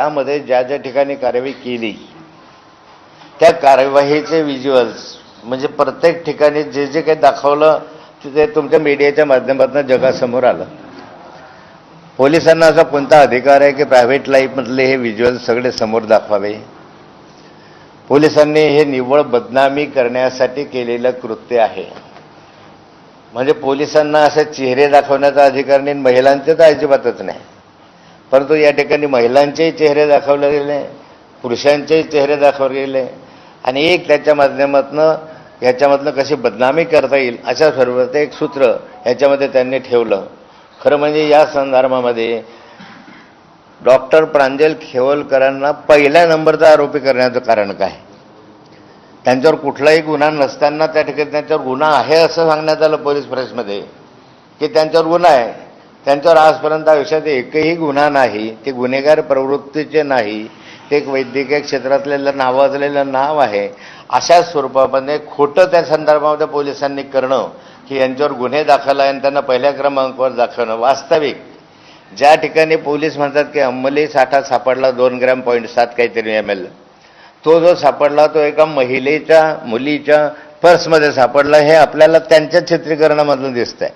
त्यामध्ये ज्या ज्या ठिकाणी कारवाई केली त्या कार्यवाहीचे व्हिज्युअल्स म्हणजे प्रत्येक ठिकाणी जे जे काही दाखवलं ते तुमच्या मीडियाच्या माध्यमातून जगासमोर आलं. पोलिसांना असा कोणता अधिकार आहे की प्रायव्हेट लाईफमधले हे व्हिज्युअल्स सगळे समोर दाखवावे? पोलिसांनी हे निव्वळ बदनामी करण्यासाठी केलेलं कृत्य आहे. म्हणजे पोलिसांना असे चेहरे दाखवण्याचा अधिकार नाही, महिलांचे तर अजिबातच नाही. परंतु या ठिकाणी महिलांचेही चेहरे दाखवले गेले, पुरुषांचेही चेहरे दाखवले गेले आणि एक त्याच्या माध्यमातून ह्याच्यामधनं कशी बदनामी करता येईल अशा स्वरूपाचं एक सूत्र ह्याच्यामध्ये त्यांनी ठेवलं. खरं म्हणजे या संदर्भामध्ये डॉक्टर प्रांजल खेवलकरांना पहिल्या नंबरचा आरोपी करण्याचं कारण काय? त्यांच्यावर कुठलाही गुन्हा नसताना त्या ठिकाणी त्यांच्यावर गुन्हा आहे असं सांगण्यात आलं पोलीस प्रेसमध्ये की त्यांच्यावर गुन्हा आहे. त्यांच्यावर आजपर्यंत आयुष्यात एकही गुन्हा नाही, ते गुन्हेगार प्रवृत्तीचे नाही, ते एक वैद्यकीय क्षेत्रातलेलं नावाजलेलं नाव आहे. अशा स्वरूपामध्ये खोटं त्या संदर्भामध्ये पोलिसांनी करणं की यांच्यावर गुन्हे दाखल आहे आणि त्यांना पहिल्या क्रमांकावर दाखवणं. वास्तविक ज्या ठिकाणी पोलीस म्हणतात की अंमली साठा सापडला 2.7 काहीतरी ml, तो जो सापडला तो एका मुलीच्या पर्समध्ये सापडला. हे आपल्याला त्यांच्या चित्रीकरणामधून दिसतंय.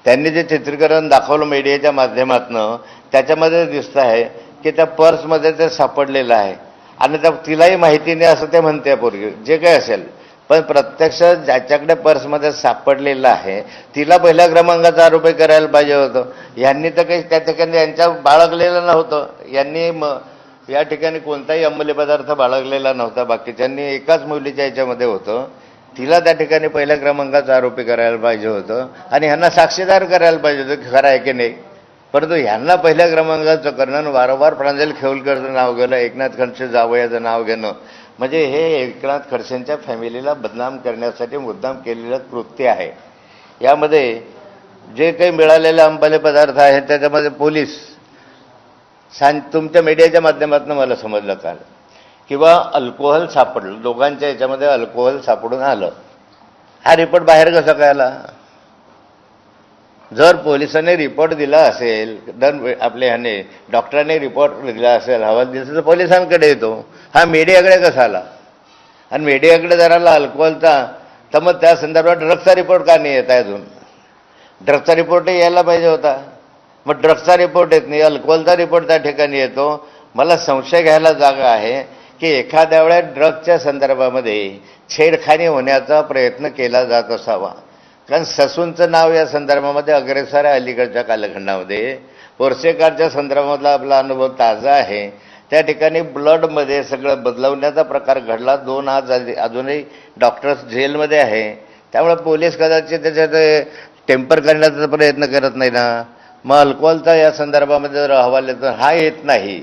त्यांनी जे चित्रीकरण दाखवलं मीडियाच्या माध्यमातून त्याच्यामध्ये दिसतं आहे की त्या पर्समध्ये ते सापडलेलं आहे आणि तिलाही माहिती नाही असं ते म्हणते पूर्वी जे काही असेल. पण प्रत्यक्ष ज्याच्याकडे पर्समध्ये सापडलेलं आहे तिला पहिल्या क्रमांकाचा आरोपी करायला पाहिजे होतं. यांनी तर काही त्या ठिकाणी यांच्या बाळगलेलं नव्हतं. यांनी या ठिकाणी कोणताही अंमली पदार्थ बाळगलेला नव्हता. बाकीच्यांनी एकाच मुलीच्या याच्यामध्ये होतं. तिला त्या ठिकाणी पहिल्या क्रमांकाचा आरोपी करायला पाहिजे होतं आणि ह्यांना साक्षीदार करायला पाहिजे होतं की खरं आहे की नाही. परंतु ह्यांना पहिल्या क्रमांकाचं करणं, वारंवार प्रांजल खेवलकरचं नाव घेणं, एकनाथ खडसे जावयाचं नाव घेणं म्हणजे हे एकनाथ खडसेंच्या फॅमिलीला बदनाम करण्यासाठी मुद्दाम केलेलं कृत्य आहे. यामध्ये जे काही मिळालेले अंमली पदार्थ आहेत त्याच्यामध्ये पोलीस तुमच्या मीडियाच्या माध्यमातून मला समजलं काल किंवा अल्कोहोल सापडलं, दोघांच्या याच्यामध्ये अल्कोहोल सापडून आलं. हा रिपोर्ट बाहेर कसा काय आला? जर पोलिसांनी रिपोर्ट दिला असेल, आपल्या ह्याने डॉक्टरांनी रिपोर्ट दिला असेल, अहवाल दिला तर पोलिसांकडे येतो. हा मीडियाकडे कसा आला? आणि मीडियाकडे जर आला अल्कोहोलचा तर मग त्या संदर्भात ड्रग्सचा रिपोर्ट का नाही येत आहे अजून? ड्रग्सचा रिपोर्टही यायला पाहिजे होता. मग ड्रग्सचा रिपोर्ट येत नाही, अल्कोहोलचा रिपोर्ट त्या ठिकाणी येतो. मला संशय घ्यायला जागा आहे की एखाद्या वेळेस ड्रग्सच्या संदर्भामध्ये छेडखानी होण्याचा प्रयत्न केला जात असावा. कारण ससूनचं नाव या संदर्भामध्ये अग्रेसर आहे. अलीकडच्या कालखंडामध्ये पोर्सेकारच्या संदर्भातला आपला अनुभव ताजा आहे. त्या ठिकाणी ब्लडमध्ये सगळं बदलवण्याचा प्रकार घडला. 2 आज अजूनही डॉक्टर्स जेलमध्ये आहे. त्यामुळे पोलीस कदाचित त्याच्यात टेम्पर करण्याचा प्रयत्न करत नाही ना. मग अल्कोहोलचा या संदर्भामध्ये जर अहवाल येतो हा येत नाही.